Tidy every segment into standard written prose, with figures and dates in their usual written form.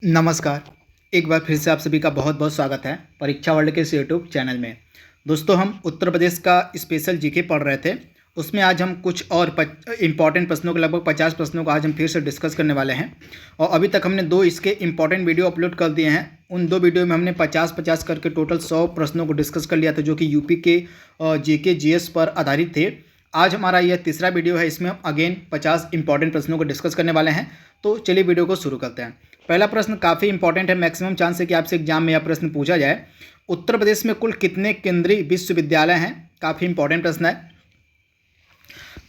नमस्कार। एक बार फिर से आप सभी का बहुत बहुत स्वागत है परीक्षा वर्ल्ड के इस यूट्यूब चैनल में। दोस्तों, हम उत्तर प्रदेश का स्पेशल जीके पढ़ रहे थे। उसमें आज हम कुछ और इम्पॉर्टेंट प्रश्नों के लगभग 50 प्रश्नों को आज हम फिर से डिस्कस करने वाले हैं। और अभी तक हमने दो इसके इम्पॉर्टेंट वीडियो अपलोड कर दिए हैं। उन दो वीडियो में हमने 50-50 करके टोटल 100 प्रश्नों को डिस्कस कर लिया था, जो कि यूपी के जीके जीएस पर आधारित थे। आज हमारा यह तीसरा वीडियो है। इसमें हम अगेन 50 इंपॉर्टेंट प्रश्नों को डिस्कस करने वाले हैं। तो चलिए वीडियो को शुरू करते हैं। पहला प्रश्न काफ़ी इंपॉर्टेंट है, मैक्सिमम चांस है कि आपसे एग्जाम में यह प्रश्न पूछा जाए। उत्तर प्रदेश में कुल कितने केंद्रीय विश्वविद्यालय हैं? काफ़ी इंपॉर्टेंट प्रश्न है।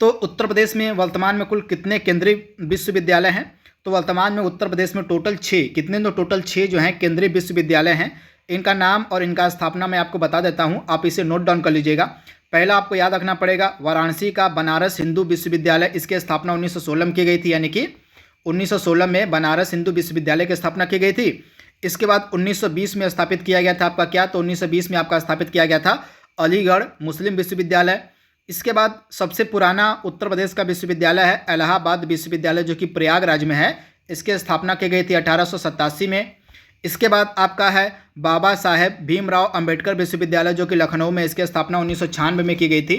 तो उत्तर प्रदेश में वर्तमान में कुल कितने केंद्रीय विश्वविद्यालय हैं? तो वर्तमान में उत्तर प्रदेश में टोटल 6 कितने तो टोटल 6 जो हैं केंद्रीय विश्वविद्यालय हैं। इनका नाम और इनका स्थापना मैं आपको बता देता हूँ, आप इसे नोट डाउन कर लीजिएगा। पहला आपको याद रखना पड़ेगा वाराणसी का बनारस हिंदू विश्वविद्यालय, इसकी स्थापना 1916 में की गई थी, यानी कि 1916 में बनारस हिंदू विश्वविद्यालय की स्थापना की गई थी। इसके बाद 1920 में स्थापित किया गया था आपका क्या? तो 1920 में आपका स्थापित किया गया था अलीगढ़ मुस्लिम विश्वविद्यालय। इसके बाद सबसे पुराना उत्तर प्रदेश का विश्वविद्यालय है इलाहाबाद विश्वविद्यालय, जो कि प्रयागराज में है। इसकी स्थापना की गई थी 1887 में। इसके बाद आपका है बाबा साहेब भीमराव अंबेडकर विश्वविद्यालय, जो कि लखनऊ में, इसकी स्थापना 1996 में की गई थी।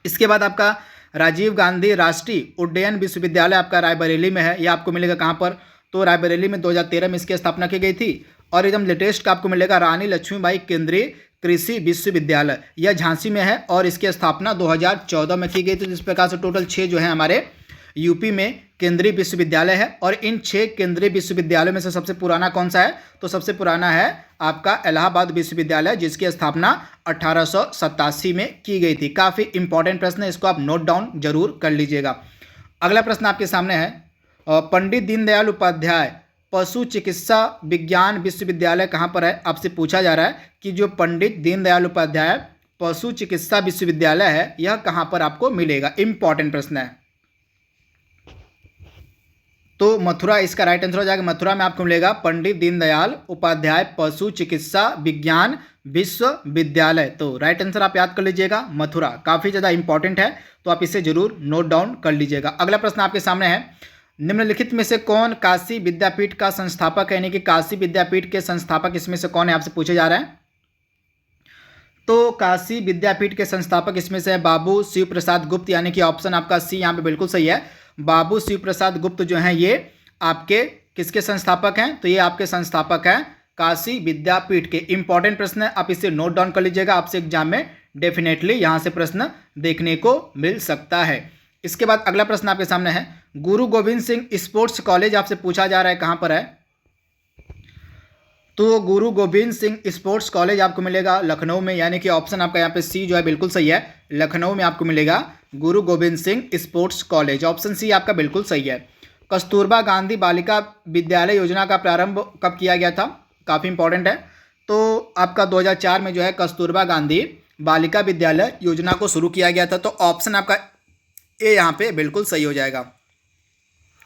इसके बाद आपका राजीव गांधी राष्ट्रीय उड्डयन विश्वविद्यालय आपका रायबरेली में है। यह आपको मिलेगा कहाँ पर? तो रायबरेली में 2013 में इसकी स्थापना की गई थी। और एकदम लेटेस्ट का आपको मिलेगा रानी लक्ष्मीबाई केंद्रीय कृषि विश्वविद्यालय, यह झांसी में है और इसकी स्थापना 2014 में की गई थी। जिस प्रकार से टोटल 6 जो है हमारे यूपी में केंद्रीय विश्वविद्यालय है। और इन 6 केंद्रीय विश्वविद्यालयों में से सबसे पुराना कौन सा है? तो सबसे पुराना है आपका इलाहाबाद विश्वविद्यालय, जिसकी स्थापना 1887 में की गई थी। काफ़ी इंपॉर्टेंट प्रश्न है, इसको आप नोट डाउन जरूर कर लीजिएगा। अगला प्रश्न आपके सामने है, पंडित दीनदयाल उपाध्याय पशु चिकित्सा विज्ञान विश्वविद्यालय कहाँ पर है? आपसे पूछा जा रहा है कि जो पंडित दीनदयाल उपाध्याय पशु चिकित्सा विश्वविद्यालय है, यह कहाँ पर आपको मिलेगा? इंपॉर्टेंट प्रश्न है। तो मथुरा इसका राइट आंसर हो जाएगा। मथुरा में आपको मिलेगा पंडित दीनदयाल उपाध्याय पशु चिकित्सा विज्ञान विश्वविद्यालय। तो राइट आंसर आप याद कर लीजिएगा, मथुरा। काफ़ी ज़्यादा इंपॉर्टेंट है, तो आप इसे जरूर नोट डाउन कर लीजिएगा। अगला प्रश्न आपके सामने है, निम्नलिखित में से कौन काशी विद्यापीठ का संस्थापक है? यानी कि काशी विद्यापीठ के संस्थापक इसमें से कौन है? आपसे पूछे जा रहे हैं। तो काशी विद्यापीठ के संस्थापक इसमें से है बाबू शिव प्रसाद गुप्त, यानी कि ऑप्शन आपका सी यहाँ पे बिल्कुल सही है। बाबू शिव प्रसाद गुप्त जो हैं ये आपके किसके संस्थापक हैं? तो ये आपके संस्थापक हैं काशी विद्यापीठ के। इंपॉर्टेंट प्रश्न है, आप इसे नोट डाउन कर लीजिएगा। आपसे एग्जाम में डेफिनेटली यहाँ से प्रश्न देखने को मिल सकता है। इसके बाद अगला प्रश्न आपके सामने है, गुरु गोविंद सिंह स्पोर्ट्स कॉलेज आपसे पूछा जा रहा है कहाँ पर है? तो गुरु गोविंद सिंह स्पोर्ट्स कॉलेज आपको मिलेगा लखनऊ में, यानी कि ऑप्शन आपका यहाँ पे सी जो है बिल्कुल सही है। लखनऊ में आपको मिलेगा Guru Gobind Singh sports college, option C आपका बिल्कुल सही है। कस्तूरबा गांधी बालिका विद्यालय योजना का प्रारंभ कब किया गया था? काफ़ी इंपॉर्टेंट है। तो आपका 2004 में जो है कस्तूरबा गांधी बालिका विद्यालय योजना को शुरू किया गया था। तो ऑप्शन आपका ए यहाँ पे बिल्कुल सही हो जाएगा।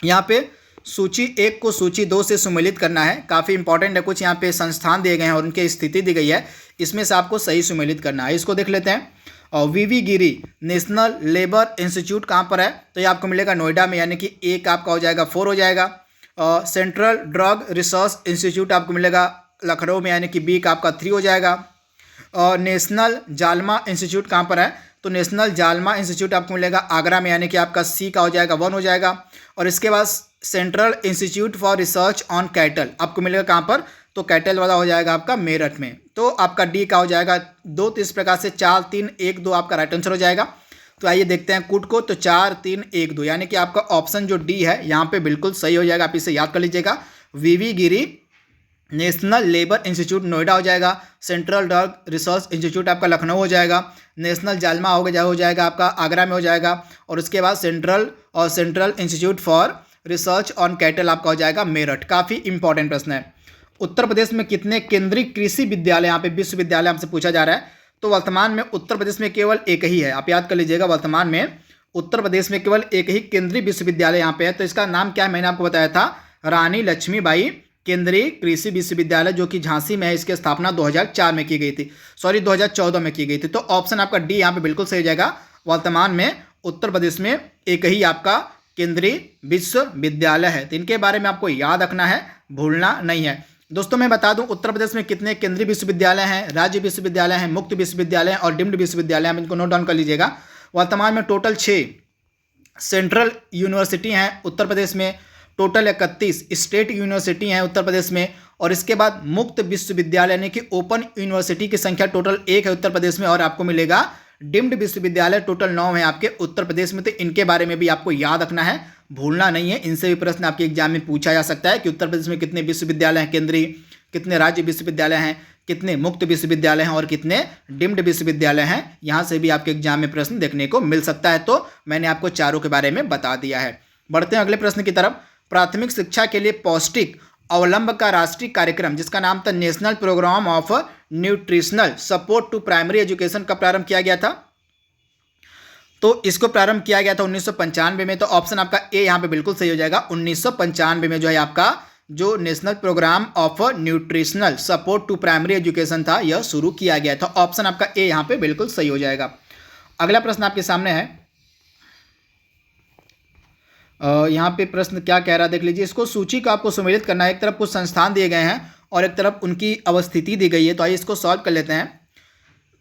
यहाँ पे सूची 1 को सूची 2 से सुमेलित करना है। काफ़ी इंपॉर्टेंट है, कुछ यहाँ पे संस्थान दिए गए हैं और उनकी स्थिति दी गई है, इसमें से आपको सही सुमेलित करना है। इसको देख लेते हैं। और वीवी गिरी नेशनल लेबर इंस्टीट्यूट कहाँ पर है? तो ये आपको मिलेगा नोएडा में, यानी कि एक आपका हो जाएगा 4 हो जाएगा। सेंट्रल ड्रग रिसर्च इंस्टीट्यूट आपको मिलेगा लखनऊ में, यानी कि बी का आपका 3 हो जाएगा। और नेशनल जालमा इंस्टीट्यूट कहाँ पर है? तो नेशनल जालमा इंस्टीट्यूट आपको मिलेगा आगरा में, यानी कि आपका सी का हो जाएगा 1 हो जाएगा। और इसके बाद central institute for research on cattle आपको मिलेगा कहाँ पर? तो कैटल वाला हो जाएगा आपका मेरठ में। तो आपका डी का हो जाएगा 2। तो इस प्रकार से 4 3 1 2 आपका राइट आंसर हो जाएगा। तो आइए देखते हैं कूट को। तो 4 3 1 2 यानी कि आपका ऑप्शन जो डी है यहाँ पे बिल्कुल सही हो जाएगा। आप इसे याद कर लीजिएगा। वीवी गिरी नेशनल लेबर इंस्टीट्यूट नोएडा हो जाएगा। सेंट्रल ड्रग रिसर्च इंस्टीट्यूट आपका लखनऊ हो जाएगा। नेशनल जालमा हो जाएगा आपका आगरा में हो जाएगा। और उसके बाद central institute for research on cattle आपका हो जाएगा मेरठ। काफ़ी इंपॉर्टेंट प्रश्न है। उत्तर प्रदेश में कितने केंद्रीय कृषि विद्यालय यहाँ पे विश्वविद्यालय आपसे पूछा जा रहा है? तो वर्तमान में उत्तर प्रदेश में केवल एक ही है। आप याद कर लीजिएगा, वर्तमान में उत्तर प्रदेश में केवल एक ही केंद्रीय विश्वविद्यालय यहाँ पे है। तो इसका नाम क्या है? मैंने आपको बताया था रानी लक्ष्मीबाई केंद्रीय कृषि विश्वविद्यालय, जो कि झांसी में है। इसकी स्थापना 2004 में की गई थी, 2014 में की गई थी। तो ऑप्शन आपका डी यहाँ पे बिल्कुल सही हो जाएगा। वर्तमान में उत्तर प्रदेश में एक ही आपका केंद्रीय विश्वविद्यालय है। तो इनके बारे में आपको याद रखना है, भूलना नहीं है। दोस्तों मैं बता दूं उत्तर प्रदेश में कितने केंद्रीय विश्वविद्यालय हैं, राज्य विश्वविद्यालय हैं, मुक्त विश्वविद्यालय हैं और डीम्ड विश्वविद्यालय हैं। इनको नोट डाउन कर लीजिएगा। वर्तमान में टोटल 6 सेंट्रल यूनिवर्सिटी हैं उत्तर प्रदेश में, टोटल 31 स्टेट यूनिवर्सिटी हैं उत्तर प्रदेश में, और इसके बाद मुक्त विश्वविद्यालय यानी कि ओपन यूनिवर्सिटी की संख्या टोटल 1 है उत्तर प्रदेश में, और आपको मिलेगा डीम्ड विश्वविद्यालय टोटल 9 है आपके उत्तर प्रदेश में। तो इनके बारे में भी आपको याद रखना है, भूलना नहीं है। इनसे भी प्रश्न आपके एग्जाम में पूछा जा सकता है कि उत्तर प्रदेश में कितने विश्वविद्यालय हैं केंद्रीय, कितने राज्य विश्वविद्यालय हैं, कितने मुक्त विश्वविद्यालय हैं और कितने डीम्ड विश्वविद्यालय हैं। यहाँ से भी आपके एग्जाम में प्रश्न देखने को मिल सकता है। तो मैंने आपको चारों के बारे में बता दिया है। बढ़ते हैं अगले प्रश्न की तरफ। प्राथमिक शिक्षा के लिए पौष्टिक अवलंब का राष्ट्रीय कार्यक्रम जिसका नाम था national programme of nutritional support to primary education का प्रारंभ किया गया था। तो इसको प्रारंभ किया गया था 1995 में। तो ऑप्शन आपका ए यहाँ पे बिल्कुल सही हो जाएगा। 1995 में जो है आपका जो national programme of nutritional support to primary education था यह शुरू किया गया था। ऑप्शन आपका ए यहाँ पे बिल्कुल सही हो जाएगा। अगला प्रश्न आपके सामने है। यहाँ पे प्रश्न क्या कह रहा है देख लीजिए। इसको सूची को आपको सम्मिलित करना है। एक तरफ कुछ संस्थान दिए गए हैं और एक तरफ उनकी अवस्थिति दी गई है। तो आइए इसको सॉल्व कर लेते हैं।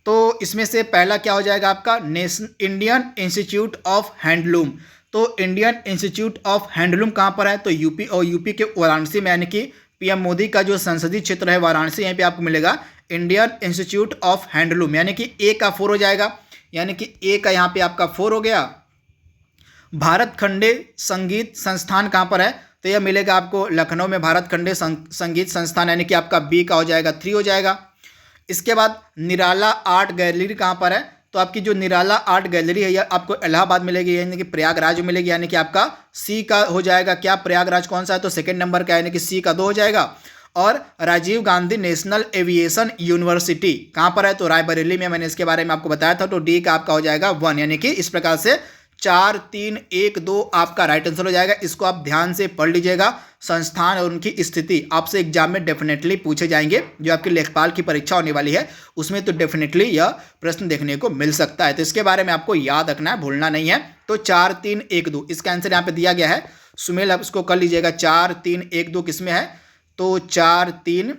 तो इसमें से पहला क्या हो जाएगा आपका इंडियन इंस्टीट्यूट ऑफ हैंडलूम। तो इंडियन इंस्टीट्यूट ऑफ हैंडलूम कहाँ पर है? तो यूपी, और यूपी के वाराणसी में, यानी कि पीएम मोदी का जो संसदीय क्षेत्र है वाराणसी, यहीं पे आपको मिलेगा इंडियन इंस्टीट्यूट ऑफ हैंडलूम। यानी कि ए का 4 हो जाएगा, यानी कि ए का यहाँ पे आपका 4 हो गया। भारत खंडे संगीत संस्थान कहाँ पर है? तो यह मिलेगा आपको लखनऊ में भारत खंडे संगीत संस्थान, यानी कि आपका बी का हो जाएगा 3 हो जाएगा। इसके बाद निराला आर्ट गैलरी कहाँ पर है? तो आपकी जो निराला आर्ट गैलरी है यह आपको इलाहाबाद मिलेगी, यानी कि प्रयागराज में मिलेगी, यानी कि आपका सी का हो जाएगा। क्या प्रयागराज कौन सा है? तो सेकंड नंबर का, यानी कि सी का 2 हो जाएगा। और Rajiv Gandhi national aviation university कहाँ पर है? तो रायबरेली में, मैंने इसके बारे में आपको बताया था। तो डी का आपका हो जाएगा 1, यानी कि इस प्रकार से 4, 3, 1, 2 आपका राइट आंसर हो जाएगा। इसको आप ध्यान से पढ़ लीजिएगा। संस्थान और उनकी स्थिति आपसे एग्जाम में डेफिनेटली पूछे जाएंगे। जो आपकी लेखपाल की परीक्षा होने वाली है उसमें तो डेफिनेटली यह प्रश्न देखने को मिल सकता है। तो इसके बारे में आपको याद रखना है, भूलना नहीं है। तो 4, 3, 1, 2 इसका आंसर यहाँ पे दिया गया है। सुमेल आप इसको कर लीजिएगा। 4, 3, 1, 2 किसमें है? तो 4, 3,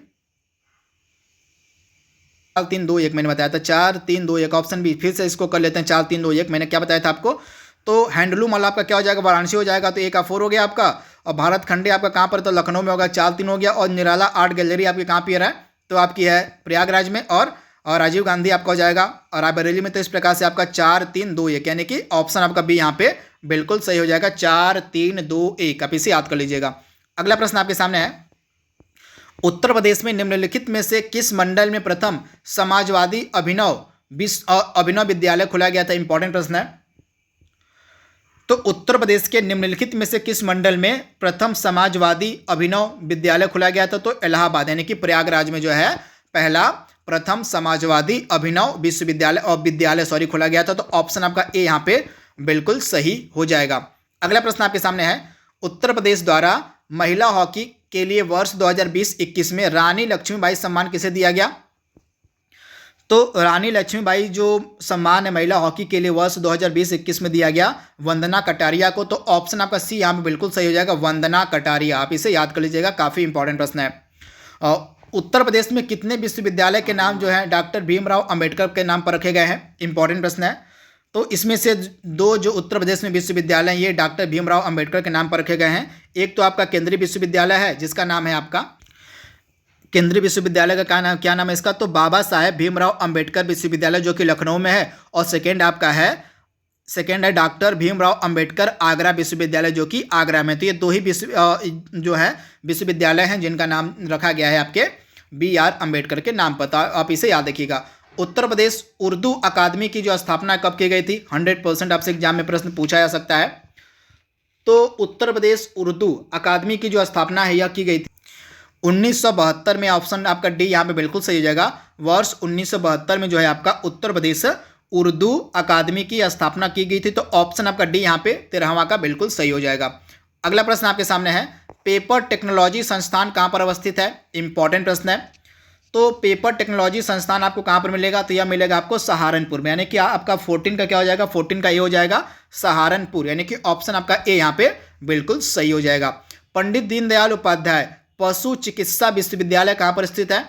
2, 1 मैंने बताया था। 4, 3, 2, 1 ऑप्शन बी। फिर से इसको कर लेते हैं। 4, 3, 2, 1 मैंने क्या बताया था आपको? तो हैंडलूम वाला आपका क्या हो जाएगा? वाराणसी हो जाएगा। तो ए का 4 हो गया आपका। और भारत खंडे आपका कहाँ पर? तो लखनऊ में होगा। 4, 3 हो गया। और निराला आर्ट गैलरी आपकी कहाँ पर है? तो आपकी है प्रयागराज में। और राजीव गांधी आपका हो जाएगा और रायबरेली में। तो इस प्रकार से आपका 4, 3, 2, 1 यानी कि ऑप्शन आपका बी यहाँ पे बिल्कुल सही हो जाएगा। 4, 3, 2, 1 आप इसे याद कर लीजिएगा। अगला प्रश्न आपके सामने है। उत्तर प्रदेश में निम्नलिखित में से किस मंडल में प्रथम समाजवादी अभिनव विद्यालय खोला गया था? इंपॉर्टेंट प्रश्न है। तो उत्तर प्रदेश के निम्नलिखित में से किस मंडल में प्रथम समाजवादी अभिनव विद्यालय खोला गया था? तो इलाहाबाद, यानी कि प्रयागराज में जो है पहला प्रथम समाजवादी अभिनव विद्यालय खोला गया था। तो ऑप्शन आपका ए यहाँ पे बिल्कुल सही हो जाएगा। अगला प्रश्न आपके सामने है। उत्तर प्रदेश द्वारा महिला हॉकी के लिए वर्ष 2020-21 में रानी लक्ष्मीबाई सम्मान किसे दिया गया? तो रानी लक्ष्मीबाई जो सम्मान है महिला हॉकी के लिए वर्ष 2020-21 में दिया गया वंदना कटारिया को। तो ऑप्शन आपका सी यहाँ पे बिल्कुल सही हो जाएगा, वंदना कटारिया। आप इसे याद कर लीजिएगा, काफ़ी इंपॉर्टेंट प्रश्न है। उत्तर प्रदेश में कितने विश्वविद्यालय के नाम जो है डॉक्टर भीमराव अंबेडकर के नाम पर रखे गए हैं? इंपॉर्टेंट प्रश्न है। तो इसमें से 2 जो उत्तर प्रदेश में विश्वविद्यालय ये डॉक्टर भीमराव अंबेडकर के नाम पर रखे गए हैं। एक तो आपका केंद्रीय विश्वविद्यालय है जिसका नाम है आपका, केंद्रीय विश्वविद्यालय का क्या नाम है इसका? तो बाबा साहेब भीमराव अंबेडकर विश्वविद्यालय जो कि लखनऊ में है। और सेकेंड है डॉक्टर भीमराव अंबेडकर आगरा विश्वविद्यालय जो कि आगरा में। तो ये 2 ही विश्वविद्यालय हैं जिनका नाम रखा गया है आपके BR अंबेडकर के नाम पर। आप इसे याद रखिएगा। उत्तर प्रदेश उर्दू अकादमी की जो स्थापना कब की गई थी? 100% आपसे एग्जाम में प्रश्न पूछा जा सकता है। तो उत्तर प्रदेश उर्दू अकादमी की जो स्थापना है यह की गई थी 1972 में। ऑप्शन आपका डी यहाँ पे बिल्कुल सही हो जाएगा। वर्ष 1972 में जो है आपका उत्तर प्रदेश उर्दू अकादमी की स्थापना की गई थी। तो ऑप्शन आपका डी यहाँ पे 13वां का बिल्कुल सही हो जाएगा। अगला प्रश्न आपके सामने है। पेपर टेक्नोलॉजी संस्थान कहाँ पर अवस्थित है? इंपॉर्टेंट प्रश्न है। तो पेपर टेक्नोलॉजी संस्थान आपको कहाँ पर मिलेगा, तो यह मिलेगा आपको सहारनपुर में, यानी कि आपका 14 का क्या हो जाएगा, 14 का ए हो जाएगा सहारनपुर, यानी कि ऑप्शन आपका ए यहाँ पे बिल्कुल सही हो जाएगा। पंडित दीनदयाल उपाध्याय पशु चिकित्सा विश्वविद्यालय कहाँ पर स्थित है,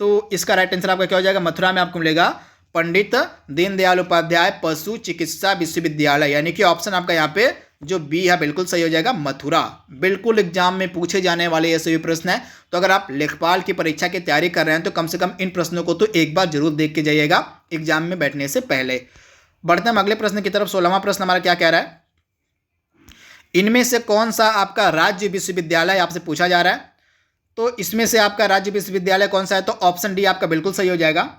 तो इसका राइट आंसर आपका क्या हो जाएगा, मथुरा में आपको मिलेगा पंडित दीनदयाल उपाध्याय पशु चिकित्सा विश्वविद्यालय, यानी कि ऑप्शन आपका यहाँ पे जो बी है बिल्कुल सही हो जाएगा, मथुरा। बिल्कुल एग्जाम में पूछे जाने वाले ये सभी प्रश्न है, तो अगर आप लेखपाल की परीक्षा की तैयारी कर रहे हैं तो कम से कम इन प्रश्नों को तो एक बार जरूर देख के जाइएगा एग्जाम में बैठने से पहले। बढ़ते हैं अगले प्रश्न की तरफ। 16वां प्रश्न हमारा क्या कह रहा है, इनमें से कौन सा आपका राज्य विश्वविद्यालय आपसे पूछा जा रहा है, तो इसमें से आपका राज्य विश्वविद्यालय कौन सा है, तो ऑप्शन डी आपका बिल्कुल सही हो जाएगा।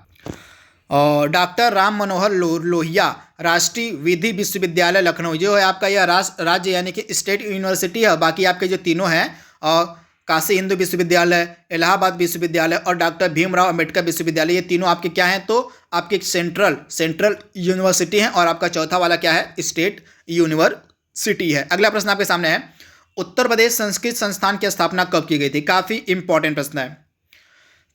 और डॉक्टर राम मनोहर लोहिया राष्ट्रीय विधि विश्वविद्यालय लखनऊ जो है आपका यह राज्य यानी कि स्टेट यूनिवर्सिटी है। बाकी आपके जो तीनों हैं काशी हिंदू विश्वविद्यालय, इलाहाबाद विश्वविद्यालय और डॉक्टर भीमराव अंबेडकर विश्वविद्यालय, ये तीनों आपके क्या हैं, तो आपके सेंट्रल यूनिवर्सिटी हैं, और आपका चौथा वाला क्या है, स्टेट यूनिवर्सिटी है। अगला प्रश्न आपके सामने है, उत्तर प्रदेश संस्कृत संस्थान की स्थापना कब की गई थी, काफ़ी इंपॉर्टेंट प्रश्न है।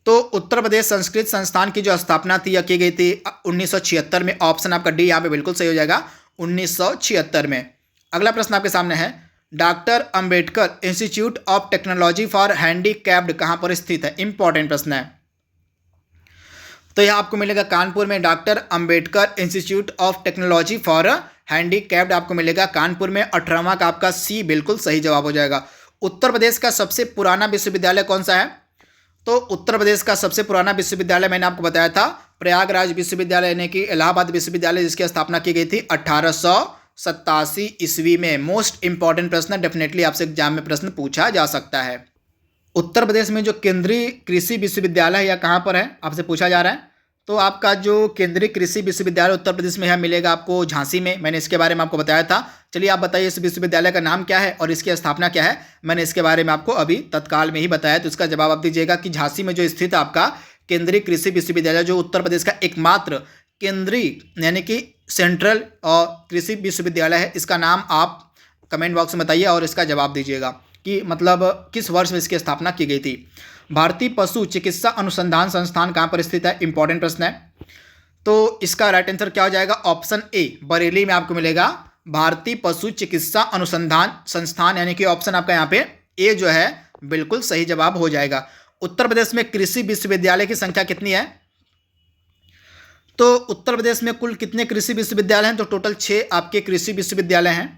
तो उत्तर प्रदेश संस्कृत संस्थान की जो स्थापना थी यह की गई थी 1976 में, ऑप्शन आपका डी यहाँ पे बिल्कुल सही हो जाएगा 1976 में। अगला प्रश्न आपके सामने है, doctor Ambedkar institute of technology for handicapped कहाँ पर स्थित है, इंपॉर्टेंट प्रश्न है। तो यह आपको मिलेगा कानपुर में, doctor Ambedkar institute of technology for handicapped आपको मिलेगा कानपुर में। 18वां का आपका सी बिल्कुल सही जवाब हो जाएगा। उत्तर प्रदेश का सबसे पुराना विश्वविद्यालय कौन सा है, तो उत्तर प्रदेश का सबसे पुराना विश्वविद्यालय मैंने आपको बताया था प्रयागराज विश्वविद्यालय यानी कि इलाहाबाद विश्वविद्यालय, जिसकी स्थापना की गई थी 1887 ईस्वी में। मोस्ट इंपॉर्टेंट प्रश्न, डेफिनेटली आपसे एग्जाम में प्रश्न पूछा जा सकता है। उत्तर प्रदेश में जो केंद्रीय कृषि विश्वविद्यालय है यह कहाँ पर है, आपसे पूछा जा रहा है। तो आपका जो केंद्रीय कृषि विश्वविद्यालय उत्तर प्रदेश में है मिलेगा आपको झांसी में, मैंने इसके बारे में आपको बताया था। चलिए आप बताइए इस विश्वविद्यालय का नाम क्या है और इसकी स्थापना क्या है, मैंने इसके बारे में आपको अभी तत्काल में ही बताया, तो इसका जवाब आप दीजिएगा कि झांसी में जो स्थित आपका केंद्रीय कृषि विश्वविद्यालय जो उत्तर प्रदेश का एकमात्र केंद्रीय यानी कि सेंट्रल और कृषि विश्वविद्यालय है, इसका नाम आप कमेंट बॉक्स में बताइए और इसका जवाब दीजिएगा कि मतलब किस वर्ष में इसकी स्थापना की गई थी। भारतीय पशु चिकित्सा अनुसंधान संस्थान कहाँ पर स्थित है, इंपॉर्टेंट प्रश्न है। तो इसका राइट आंसर क्या हो जाएगा, ऑप्शन ए बरेली में आपको मिलेगा भारतीय पशु चिकित्सा अनुसंधान संस्थान, यानी कि ऑप्शन आपका यहाँ पे ए जो है बिल्कुल सही जवाब हो जाएगा। उत्तर प्रदेश में कृषि विश्वविद्यालय की संख्या कितनी है, तो उत्तर प्रदेश में कुल कितने कृषि विश्वविद्यालय हैं, तो टोटल 6 आपके कृषि विश्वविद्यालय हैं।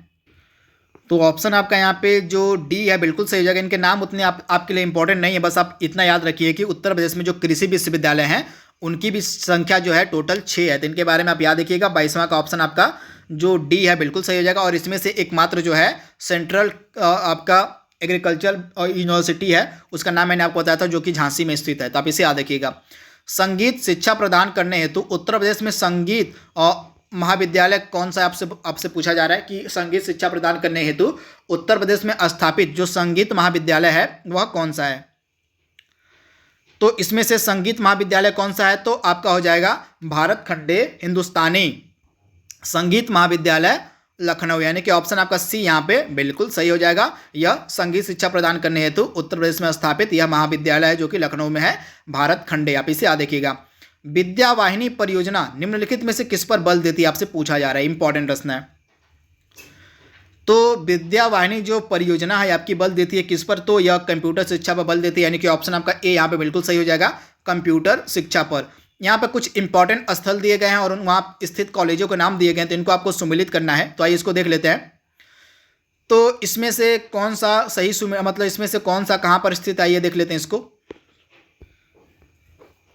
तो ऑप्शन आपका यहाँ पे जो डी है बिल्कुल सही हो जाएगा। इनके नाम उतने आपके लिए इंपॉर्टेंट नहीं है, बस आप इतना याद रखिए कि उत्तर प्रदेश में जो कृषि विश्वविद्यालय हैं उनकी भी संख्या जो है टोटल 6 है, तो इनके बारे में आप याद रखिएगा। 22वां का ऑप्शन आपका जो डी है बिल्कुल सही हो जाएगा, और इसमें से एकमात्र जो है सेंट्रल आपका एग्रीकल्चर यूनिवर्सिटी है, उसका नाम मैंने आपको बताया था जो कि झांसी में स्थित है, तो आप इसे याद रखिएगा। संगीत शिक्षा प्रदान करने हेतु उत्तर प्रदेश में संगीत और महाविद्यालय कौन सा आपसे पूछा जा रहा है कि संगीत शिक्षा प्रदान करने हेतु उत्तर प्रदेश में स्थापित जो संगीत महाविद्यालय है वह कौन सा है, तो इसमें से संगीत महाविद्यालय कौन सा है, तो आपका हो जाएगा भारत खंडे हिंदुस्तानी संगीत महाविद्यालय लखनऊ, यानी कि ऑप्शन आपका सी यहाँ पे बिल्कुल सही हो जाएगा। यह संगीत शिक्षा प्रदान करने हेतु उत्तर प्रदेश में स्थापित यह महाविद्यालय है जो कि लखनऊ में है, भारत खंडे, आप इसे याद देखिएगा। विद्या वाहिनी परियोजना निम्नलिखित में से किस पर बल देती है, आपसे पूछा जा रहा है, इंपॉर्टेंट प्रश्न है। तो विद्या वाहिनी जो परियोजना है आपकी बल देती है किस पर, तो यह कंप्यूटर शिक्षा पर बल देती है, यानी कि ऑप्शन आपका ए यहाँ पे बिल्कुल सही हो जाएगा, कंप्यूटर शिक्षा पर। यहाँ पे कुछ इंपॉर्टेंट स्थल दिए गए हैं और वहाँ स्थित कॉलेजों के नाम दिए गए हैं, तो इनको आपको सुमिलित करना है, तो आइए इसको देख लेते हैं। तो इसमें से कौन सा सही मतलब इसमें से कौन सा कहाँ पर स्थित है, ये देख लेते हैं इसको।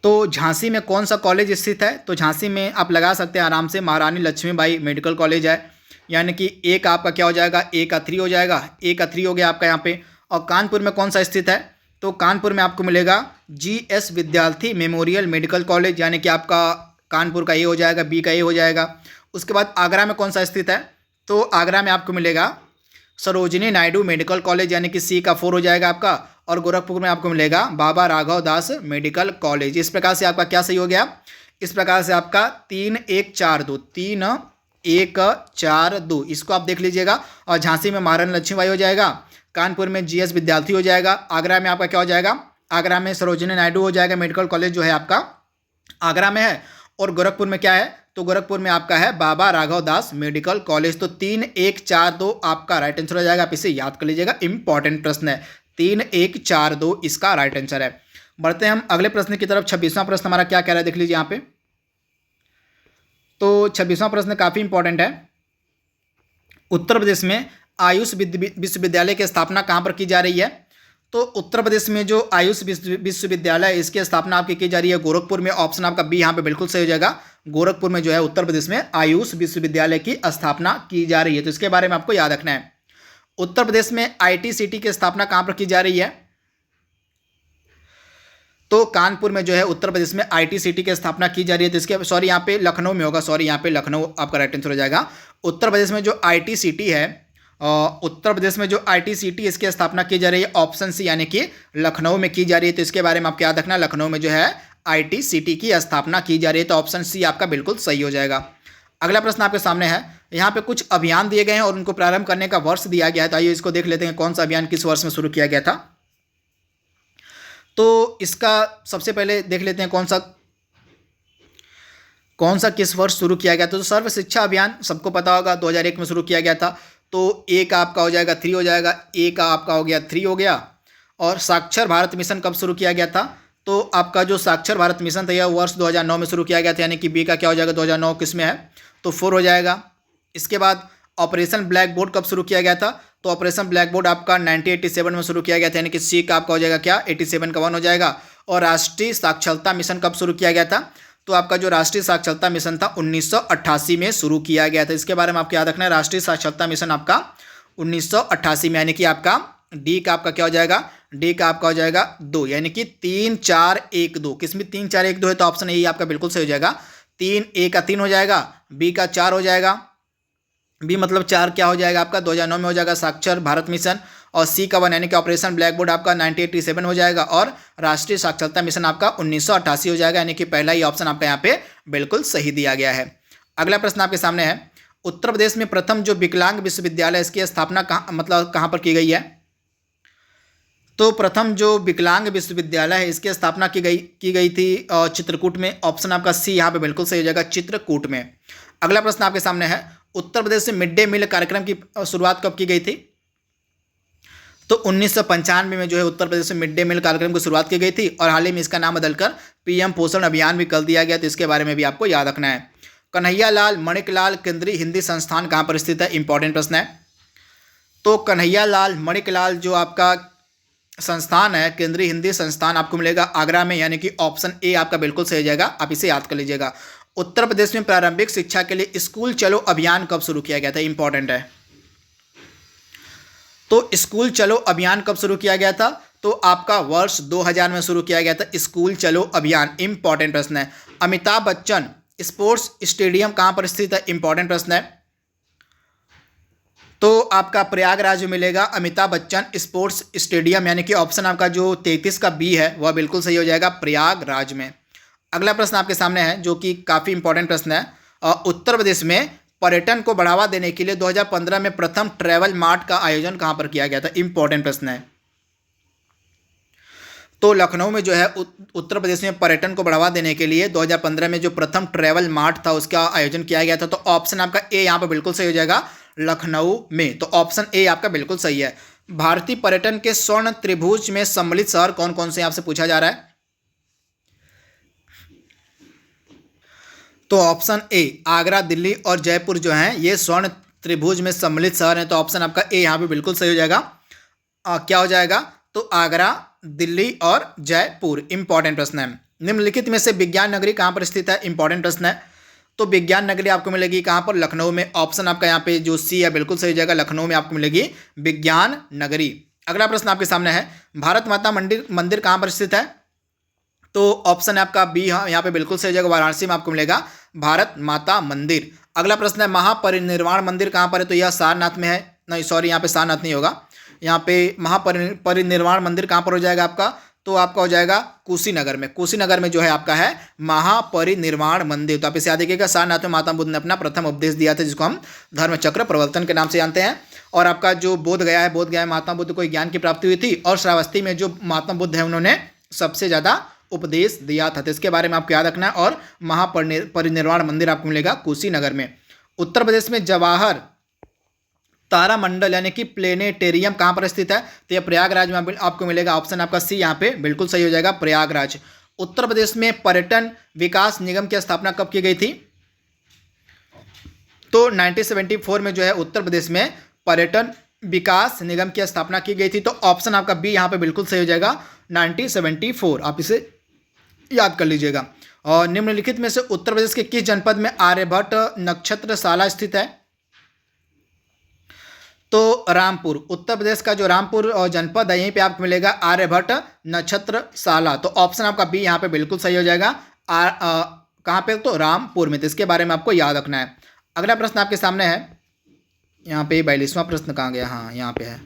तो झांसी में कौन सा कॉलेज स्थित है, तो झांसी में आप लगा सकते हैं आराम से महारानी लक्ष्मीबाई मेडिकल कॉलेज है, यानी कि एक आपका क्या हो जाएगा, ए का 3 हो जाएगा, ए का 3 हो गया आपका यहाँ पे। और कानपुर में कौन सा स्थित है, तो कानपुर में आपको मिलेगा GS विद्यार्थी मेमोरियल मेडिकल कॉलेज, यानी कि आपका कानपुर का ए हो जाएगा, बी का ए हो जाएगा। उसके बाद आगरा में कौन सा स्थित है, तो आगरा में आपको मिलेगा सरोजिनी नायडू मेडिकल कॉलेज, यानी कि सी का 4 हो जाएगा आपका। और गोरखपुर में आपको मिलेगा बाबा राघव दास मेडिकल कॉलेज। इस प्रकार से आपका क्या सही हो गया, इस प्रकार से आपका 3 1 4 2 3 1 4 2 इसको आप देख लीजिएगा। और झांसी में महारानी लक्ष्मीबाई हो जाएगा, कानपुर में GS विद्यार्थी हो जाएगा, आगरा में आपका क्या हो जाएगा आगरा में सरोजिनी नायडू हो जाएगा, मेडिकल कॉलेज जो है आपका आगरा में है। और गोरखपुर में क्या है, तो गोरखपुर में आपका है बाबा राघव दास मेडिकल कॉलेज। तो 3 1 4 2 आपका राइट आंसर हो जाएगा। आप इसे याद कर लीजिएगा, इंपॉर्टेंट प्रश्न है। 3 1 4 2 इसका राइट आंसर है। बढ़ते हैं हम अगले प्रश्न की तरफ। 26वां प्रश्न हमारा क्या कह रहा है, देख लीजिए यहाँ पे। तो 26वां प्रश्न काफी इंपॉर्टेंट है। उत्तर प्रदेश में आयुष विश्वविद्यालय की स्थापना कहाँ पर की जा रही है। तो उत्तर प्रदेश में जो आयुष विश्वविद्यालय है इसकी स्थापना आपकी की जा रही है गोरखपुर में। ऑप्शन आपका बी यहाँ पे बिल्कुल सही हो जाएगा। गोरखपुर में जो है उत्तर प्रदेश में आयुष विश्वविद्यालय की स्थापना की जा रही है। तो इसके बारे में आपको याद रखना है। उत्तर प्रदेश में ITCT की स्थापना कहाँ पर की जा रही है। तो कानपुर में जो है उत्तर प्रदेश में ITCT की स्थापना की जा रही है। तो इसके सॉरी यहाँ पे लखनऊ में होगा, सॉरी यहाँ पे लखनऊ आपका राइट आंसर हो जाएगा। उत्तर प्रदेश में जो ITCT है, उत्तर प्रदेश में जो ITCT इसकी स्थापना की जा रही है ऑप्शन सी यानी कि लखनऊ में की जा रही है। तो इसके बारे में आपको याद रखना, लखनऊ में जो है ITCT की स्थापना की जा रही है। तो ऑप्शन सी आपका बिल्कुल सही हो जाएगा। अगला प्रश्न आपके सामने है। यहाँ पे कुछ अभियान दिए गए हैं और उनको प्रारंभ करने का वर्ष दिया गया है। तो आइए इसको देख लेते हैं, कौन सा अभियान किस वर्ष में शुरू किया गया था। तो इसका सबसे पहले देख लेते हैं कौन सा किस वर्ष शुरू किया गया था। तो सर्व शिक्षा अभियान सबको पता होगा 2001 में शुरू किया गया था। तो ए का आपका हो जाएगा 3 हो जाएगा, ए का आपका हो गया 3 हो गया। और साक्षर भारत मिशन कब शुरू किया गया था। तो आपका जो साक्षर भारत मिशन था यह वर्ष 2009 में शुरू किया गया था, यानी कि बी का क्या हो जाएगा 2009 किस में है, तो 4 हो जाएगा। इसके बाद ऑपरेशन ब्लैक बोर्ड कब शुरू किया गया था। तो ऑपरेशन ब्लैक बोर्ड आपका 1987 में शुरू किया गया था, यानी कि सी का आपका हो जाएगा क्या 87 का 1 हो जाएगा। और राष्ट्रीय साक्षरता मिशन कब शुरू किया गया था। तो आपका जो राष्ट्रीय साक्षरता मिशन था 1988 में शुरू किया गया था। इसके बारे में आपको याद रखना है, राष्ट्रीय साक्षरता मिशन आपका 1988 में, यानी कि आपका डी का आपका क्या हो जाएगा, डी का आपका हो जाएगा 2, यानी कि 3 4 1 2। किसमें 3 4 1 2 है, तो ऑप्शन ए आपका बिल्कुल सही हो जाएगा। 3 ए का 3 हो जाएगा, बी का 4 हो जाएगा, बी मतलब 4 क्या हो जाएगा आपका 2009 में हो जाएगा साक्षर भारत मिशन। और सी का 1 यानी कि ऑपरेशन ब्लैक बोर्ड आपका 1987 हो जाएगा। और राष्ट्रीय साक्षरता मिशन आपका 1988 हो जाएगा, यानी कि पहला ही ऑप्शन आपका यहाँ पे बिल्कुल सही दिया गया है। अगला प्रश्न आपके सामने है। उत्तर प्रदेश में प्रथम जो विकलांग विश्वविद्यालय इसकी स्थापना कहाँ पर की गई है। तो प्रथम जो विकलांग विश्वविद्यालय है इसकी स्थापना की गई थी चित्रकूट में। ऑप्शन आपका सी यहाँ पे बिल्कुल सही हो जाएगा, चित्रकूट में। अगला प्रश्न आपके सामने है। उत्तर प्रदेश से मिड डे मील कार्यक्रम की शुरुआत कब की गई थी। तो 1995 में जो है उत्तर प्रदेश में मिड डे मील कार्यक्रम की शुरुआत की गई थी। और हाल ही में इसका नाम बदलकर PM पोषण अभियान भी कर दिया गया। तो इसके बारे में भी आपको याद रखना है। कन्हैयालाल मणिकलाल केंद्रीय हिंदी संस्थान कहाँ पर स्थित है, इंपॉर्टेंट प्रश्न है। तो कन्हैयालाल मणिकलाल जो आपका संस्थान है, केंद्रीय हिंदी संस्थान आपको मिलेगा आगरा में, यानी कि ऑप्शन ए आपका बिल्कुल सही हो जाएगा। आप इसे याद कर लीजिएगा। उत्तर प्रदेश में प्रारंभिक शिक्षा के लिए स्कूल चलो अभियान कब शुरू किया गया था, इंपॉर्टेंट है। तो स्कूल चलो अभियान कब शुरू किया गया था। तो आपका वर्ष 2000 में शुरू किया गया था स्कूल चलो अभियान, इंपॉर्टेंट प्रश्न है। अमिताभ बच्चन स्पोर्ट्स स्टेडियम कहां पर स्थित है, इंपॉर्टेंट प्रश्न है। तो आपका प्रयागराज में मिलेगा अमिताभ बच्चन स्पोर्ट्स स्टेडियम, यानी कि ऑप्शन आपका जो 33 का बी है वह बिल्कुल सही हो जाएगा, प्रयागराज में। अगला प्रश्न आपके सामने है जो कि काफ़ी इंपॉर्टेंट प्रश्न है। उत्तर प्रदेश में पर्यटन को बढ़ावा देने के लिए 2015 में प्रथम ट्रैवल मार्ट का आयोजन कहां पर किया गया था, इंपॉर्टेंट प्रश्न है। तो लखनऊ में जो है उत्तर प्रदेश में पर्यटन को बढ़ावा देने के लिए 2015 में जो प्रथम ट्रैवल मार्ट था उसका आयोजन किया गया था। तो ऑप्शन आपका ए यहाँ पर बिल्कुल सही हो जाएगा, लखनऊ में। तो ऑप्शन ए आपका बिल्कुल सही है। भारतीय पर्यटन के स्वर्ण त्रिभुज में सम्मिलित शहर कौन कौन से आपसे पूछा जा रहा है। तो ऑप्शन ए आगरा, दिल्ली और जयपुर जो हैं ये स्वर्ण त्रिभुज में सम्मिलित शहर हैं। तो ऑप्शन आपका ए यहाँ पे बिल्कुल सही हो जाएगा। क्या हो जाएगा, तो आगरा, दिल्ली और जयपुर, इंपॉर्टेंट प्रश्न है। निम्नलिखित में से विज्ञान नगरी कहाँ पर स्थित है, इंपॉर्टेंट प्रश्न है। तो विज्ञान नगरी आपको मिलेगी कहाँ पर, लखनऊ में। ऑप्शन आपका यहाँ पे जो सी है बिल्कुल सही हो जाएगा, लखनऊ में आपको मिलेगी विज्ञान नगरी। अगला प्रश्न आपके सामने है। भारत माता मंदिर कहाँ पर स्थित है। तो ऑप्शन है आपका बी यहाँ पे बिल्कुल सही जगह, वाराणसी में आपको मिलेगा भारत माता मंदिर। अगला प्रश्न है महापरिनिर्वाण मंदिर कहाँ पर है। तो यह सारनाथ में है, नहीं सॉरी यहाँ पे सारनाथ नहीं होगा, यहाँ पे महापरिनिर्वाण मंदिर कहाँ पर हो जाएगा आपका। तो आपका हो जाएगा कुशीनगर में। कुशीनगर में जो है आपका है महापरिनिर्वाण मंदिर। तो आप इसे याद रखिएगा, सारनाथ में महात्मा बुद्ध ने अपना प्रथम उपदेश दिया था जिसको हम धर्म चक्र प्रवर्तन के नाम से जानते हैं। और आपका जो बोध गया है, बोध गया में महात्मा बुद्ध को ज्ञान की प्राप्ति हुई थी। और श्रावस्ती में जो महात्मा बुद्ध है उन्होंने सबसे ज़्यादा उपदेश दिया था, तो इसके बारे में आपको याद रखना है। और महापरिनिर्वाण मंदिर आपको मिलेगा कुशीनगर में। उत्तर प्रदेश में जवाहर तारामंडल यानी कि प्लेनेटेरियम कहाँ पर स्थित है? तो यह प्रयागराज में आपको मिलेगा। ऑप्शन आपका सी यहाँ पे बिल्कुल सही हो जाएगा, प्रयागराज। उत्तर प्रदेश में पर्यटन विकास निगम की स्थापना कब की गई थी? तो 1974 में जो है उत्तर प्रदेश में पर्यटन विकास निगम की स्थापना की गई थी। तो ऑप्शन आपका बी यहाँ पे बिल्कुल सही हो जाएगा, 1974। आप इसे याद कर लीजिएगा। और निम्नलिखित में से उत्तर प्रदेश के किस जनपद में आर्यभट्ट नक्षत्रशाला स्थित है? तो रामपुर, उत्तर प्रदेश का जो रामपुर जनपद है, यहीं पे आपको मिलेगा आर्यभट्ट नक्षत्रशाला। तो ऑप्शन आपका बी यहाँ पे बिल्कुल सही हो जाएगा। कहाँ पे? तो रामपुर में। तो इसके बारे में आपको याद रखना है। अगला प्रश्न आपके सामने है, यहाँ पे 42वां प्रश्न कहाँ गया? हाँ, यहाँ पे है,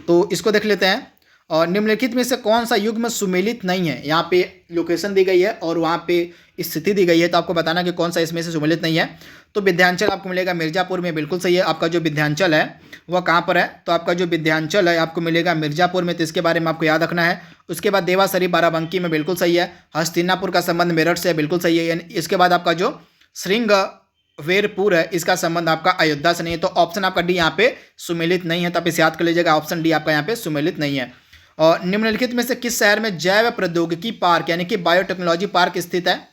तो इसको देख लेते हैं। और निम्नलिखित में से कौन सा युग्म सुमेलित नहीं है? यहाँ पे लोकेशन दी गई है और वहाँ पे स्थिति दी गई है, तो आपको बताना कि कौन सा इसमें से सुमेलित नहीं है। तो विंध्याचल आपको मिलेगा मिर्जापुर में, बिल्कुल सही है। आपका जो विंध्याचल है वह कहाँ पर है? तो आपका जो विंध्याचल है आपको मिलेगा मिर्जापुर में, तो इसके बारे में आपको याद रखना है। उसके बाद देवा शरीफ बाराबंकी में, बिल्कुल सही है। हस्तिनापुर का संबंध मेरठ से है, बिल्कुल सही है। इसके बाद आपका जो श्रृंगवेरपुर है, इसका संबंध आपका अयोध्या से नहीं है। तो ऑप्शन आपका डी यहाँ पे सुमेलित नहीं है, तो आप इसे याद कर लीजिएगा। ऑप्शन डी आपका यहाँ पे सुमेलित नहीं है। और निम्नलिखित में से किस शहर में जैव प्रौद्योगिकी पार्क यानी कि बायोटेक्नोलॉजी पार्क स्थित है?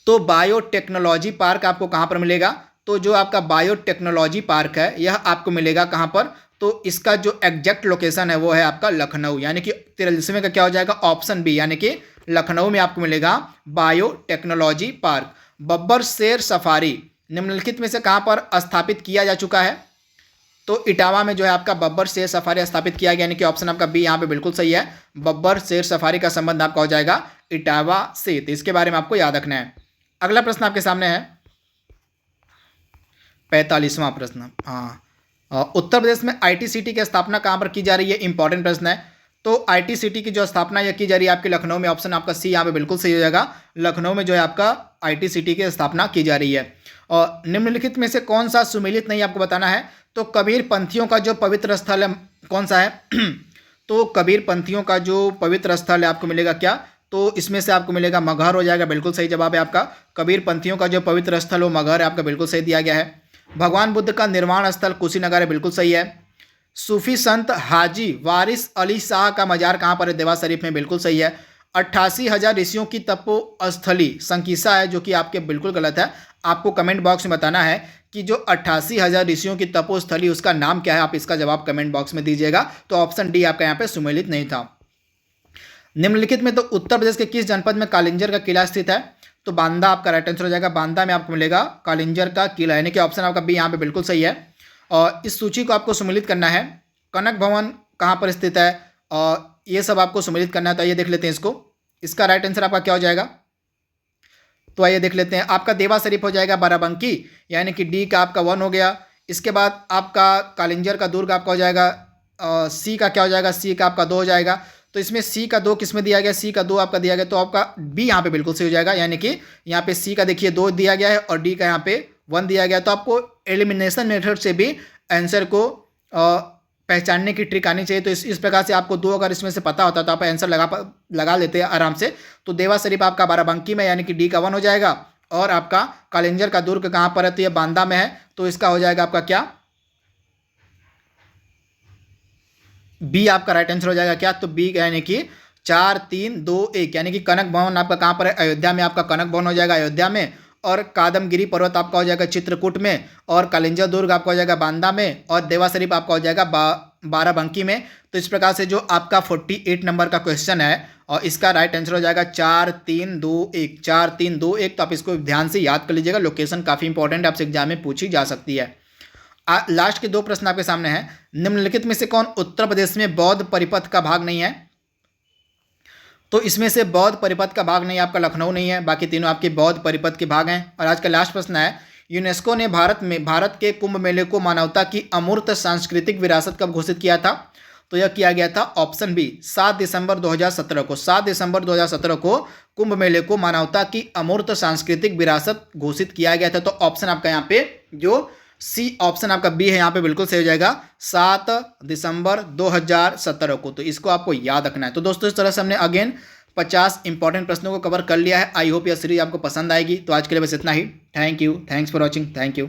तो बायोटेक्नोलॉजी पार्क आपको कहाँ पर मिलेगा? तो जो आपका बायोटेक्नोलॉजी पार्क है यह आपको मिलेगा कहाँ पर? तो इसका जो एग्जैक्ट लोकेशन है वो है आपका लखनऊ, यानी कि 43वें का क्या हो जाएगा? ऑप्शन बी, यानी कि लखनऊ में आपको मिलेगा बायोटेक्नोलॉजी पार्क। बब्बर शेर सफारी निम्नलिखित में से कहाँ पर स्थापित किया जा चुका है? तो इटावा में जो है आपका बब्बर शेर सफारी स्थापित किया गया, यानी कि ऑप्शन आपका बी यहाँ पे बिल्कुल सही है। बब्बर शेर सफारी का संबंध आपका हो जाएगा इटावा से, तो इसके बारे में आपको याद रखना है। अगला प्रश्न आपके सामने है 45वां प्रश्न। हाँ, उत्तर प्रदेश में ITCT की स्थापना कहाँ पर की जा रही है? इंपॉर्टेंट प्रश्न है। तो ITCT की जो स्थापना यह की जा रही है आपके लखनऊ में। ऑप्शन आपका सी यहाँ पे बिल्कुल सही हो जाएगा। लखनऊ में जो है आपका ITCT की स्थापना की जा रही है। और निम्नलिखित में से कौन सा सुमेलित नहीं आपको बताना है? तो कबीर पंथियों का जो पवित्र स्थल है कौन सा है? तो कबीर पंथियों का जो पवित्र स्थल है आपको मिलेगा क्या? तो इसमें से आपको मिलेगा मगहर हो जाएगा, बिल्कुल सही जवाब है आपका। कबीर पंथियों का जो पवित्र स्थल हो मगहर है आपका, बिल्कुल सही दिया गया है। भगवान बुद्ध का निर्वाण स्थल कुशीनगर है, बिल्कुल सही है। सूफी संत हाजी वारिस अली शाह का मजार कहाँ पर है? देवा शरीफ में, बिल्कुल सही है। 88,000 ऋषियों की तपोस्थली संकीसा है, जो कि आपके बिल्कुल गलत है। आपको कमेंट बॉक्स में बताना है कि जो 88,000 ऋषियों की तपोस्थली उसका नाम क्या है। आप इसका जवाब कमेंट बॉक्स में दीजिएगा। तो ऑप्शन डी आपका यहाँ पे सुमेलित नहीं था। निम्नलिखित में तो उत्तर प्रदेश के किस जनपद में कालिंजर का किला स्थित है? तो बांदा आपका राइट आंसर हो जाएगा। बांदा में आपको मिलेगा कालिंजर का किला, यानी कि ऑप्शन आपका बी यहाँ पे बिल्कुल सही है। और इस सूची को आपको सुमेलित करना है। कनक भवन कहाँ पर स्थित है और ये सब आपको सुमेलित करना है। तो आइए देख लेते हैं इसको। इसका राइट आंसर आपका क्या हो जाएगा? तो आइए देख लेते हैं। आपका देवा शरीफ हो जाएगा बाराबंकी, यानी कि डी का आपका 1 हो गया। इसके बाद आपका कालिंजर का दुर्ग आपका हो जाएगा। सी का क्या हो जाएगा? सी का आपका 2 हो जाएगा। तो इसमें सी का 2 किस में दिया गया? सी का 2 आपका दिया गया, तो आपका बी यहाँ पे बिल्कुल सही हो जाएगा। यानी कि यहाँ पे सी का देखिए 2 दिया गया है और डी का यहाँ पे 1 दिया गया। तो आपको एलिमिनेशन मेथड से भी आंसर को पहचानने की ट्रिक आनी चाहिए। तो इस प्रकार से आपको 2 अगर इसमें से पता होता तो आप आंसर लगा लेते हैं आराम से। तो देवा शरीफ आपका बाराबंकी में, यानी कि डी का 1 हो जाएगा। और आपका कालिंजर का दुर्ग कहाँ पर है? तो ये बांदा में है, तो इसका हो जाएगा आपका क्या? बी आपका राइट आंसर हो जाएगा क्या? तो बी यानी कि 4, 3, 2, 1, यानी कि कनक भवन आपका कहाँ पर है? अयोध्या में। आपका कनक भवन हो जाएगा अयोध्या में। और कादमगिरी पर्वत आपका हो जाएगा चित्रकूट में। और कालिंजर दुर्ग आपका हो जाएगा बांदा में। और देवा शरीफ आपका हो जाएगा बाराबंकी में। तो इस प्रकार से जो आपका 48 नंबर का क्वेश्चन है और इसका राइट आंसर हो जाएगा 4, 3, 2, 1, 4, 3, 2, 1। तो आप इसको ध्यान से याद कर लीजिएगा। लोकेशन काफ़ी इंपॉर्टेंट है, आपसे एग्जाम में पूछी जा सकती है। लास्ट के 2 प्रश्न आपके सामने हैं। निम्नलिखित में से कौन उत्तर प्रदेश में बौद्ध परिपथ का भाग नहीं है? तो इसमें से बौद्ध परिपथ का भाग नहीं, आपका लखनऊ नहीं है, बाकी तीनों आपके बौद्ध परिपथ के भाग हैं। और आज का लास्ट प्रश्न है, यूनेस्को ने भारत के कुंभ मेले को मानवता की अमूर्त सांस्कृतिक विरासत कब घोषित किया था? तो यह किया गया था ऑप्शन बी 7 दिसंबर 2017 को। 7 दिसंबर 2017 को कुंभ मेले को मानवता की अमूर्त सांस्कृतिक विरासत घोषित किया गया था। तो ऑप्शन आपका यहाँ पे जो सी ऑप्शन आपका बी है यहाँ पे बिल्कुल सही हो जाएगा, 7 दिसंबर 2017 को। तो इसको आपको याद रखना है। तो दोस्तों इस तरह से हमने अगेन 50 इंपॉर्टेंट प्रश्नों को कवर कर लिया है। आई होप यह सीरीज आपको पसंद आएगी। तो आज के लिए बस इतना ही। Thank you, thanks for watching, thank you.